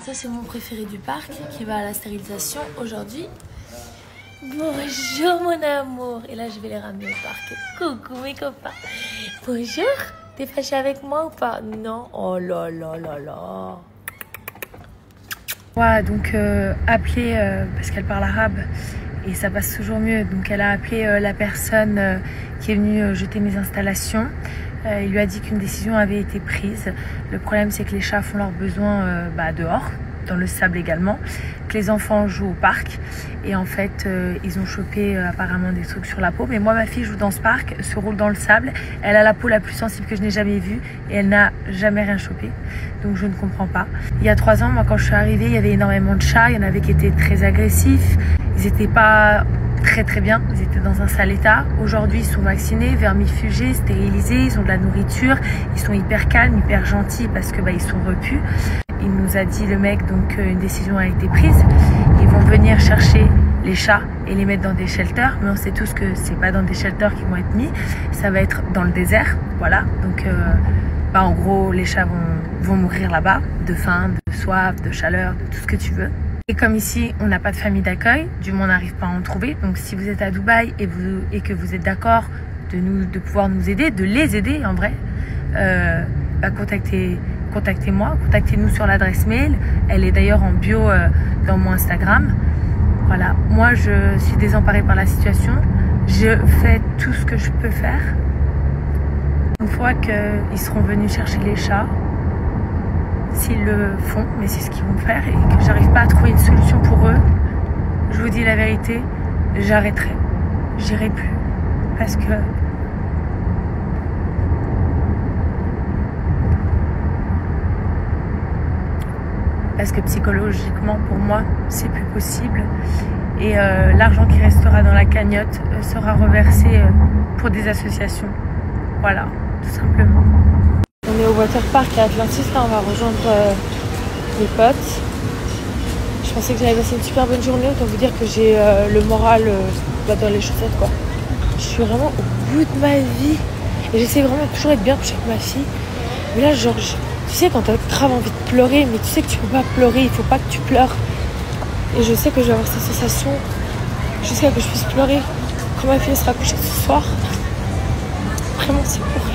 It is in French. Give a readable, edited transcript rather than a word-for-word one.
Ça, c'est mon préféré du parc qui va à la stérilisation aujourd'hui. Bonjour mon amour. Et là, je vais les ramener au parc. Coucou mes copains. Bonjour. T'es fâché avec moi ou pas? Non. Oh là là là là. Ouais, donc appelé parce qu'elle parle arabe et ça passe toujours mieux. Donc elle a appelé la personne qui est venue jeter mes installations. Il lui a dit qu'une décision avait été prise. Le problème, c'est que les chats font leurs besoins dehors, dans le sable également, que les enfants jouent au parc. Et en fait, ils ont chopé apparemment des trucs sur la peau. Mais moi, ma fille joue dans ce parc, se roule dans le sable. Elle a la peau la plus sensible que je n'ai jamais vue et elle n'a jamais rien chopé. Donc je ne comprends pas. Il y a 3 ans, moi, quand je suis arrivée, il y avait énormément de chats. Il y en avait qui étaient très agressifs. Ils n'étaient pas très bien, ils étaient dans un sale état. Aujourd'hui, ils sont vaccinés, vermifugés, stérilisés, ils ont de la nourriture, ils sont hyper calmes, hyper gentils parce que ils sont repus. Il nous a dit, le mec, donc une décision a été prise. Ils vont venir chercher les chats et les mettre dans des shelters, mais on sait tous que c'est pas dans des shelters qui vont être mis, ça va être dans le désert, voilà. Donc en gros, les chats vont mourir là-bas, de faim, de soif, de chaleur, de tout ce que tu veux. Et comme ici, on n'a pas de famille d'accueil, du moins on n'arrive pas à en trouver. Donc si vous êtes à Dubaï et que vous êtes d'accord de pouvoir nous aider, de les aider en vrai, contactez-moi, contactez-nous sur l'adresse mail. Elle est d'ailleurs en bio dans mon Instagram. Voilà, moi je suis désemparée par la situation. Je fais tout ce que je peux faire. Une fois qu'ils seront venus chercher les chats, s'ils le font, mais c'est ce qu'ils vont faire et que j'arrive pas à trouver une solution pour eux, je vous dis la vérité, j'arrêterai. J'irai plus. Parce que psychologiquement, pour moi, c'est plus possible. Et l'argent qui restera dans la cagnotte sera reversé pour des associations. Voilà, tout simplement. On est au waterpark à Atlantis, là on va rejoindre mes potes. Je pensais que j'allais passer une super bonne journée, autant vous dire que j'ai le moral dans les chaussettes quoi. Je suis vraiment au bout de ma vie et j'essaie vraiment toujours d'être bien couchée avec ma fille. Mais là genre, tu sais quand t'as grave envie de pleurer, mais tu sais que tu peux pas pleurer, il faut pas que tu pleures. Et je sais que je vais avoir cette sensation jusqu'à que je puisse pleurer quand ma fille sera couchée ce soir. Vraiment c'est horrible.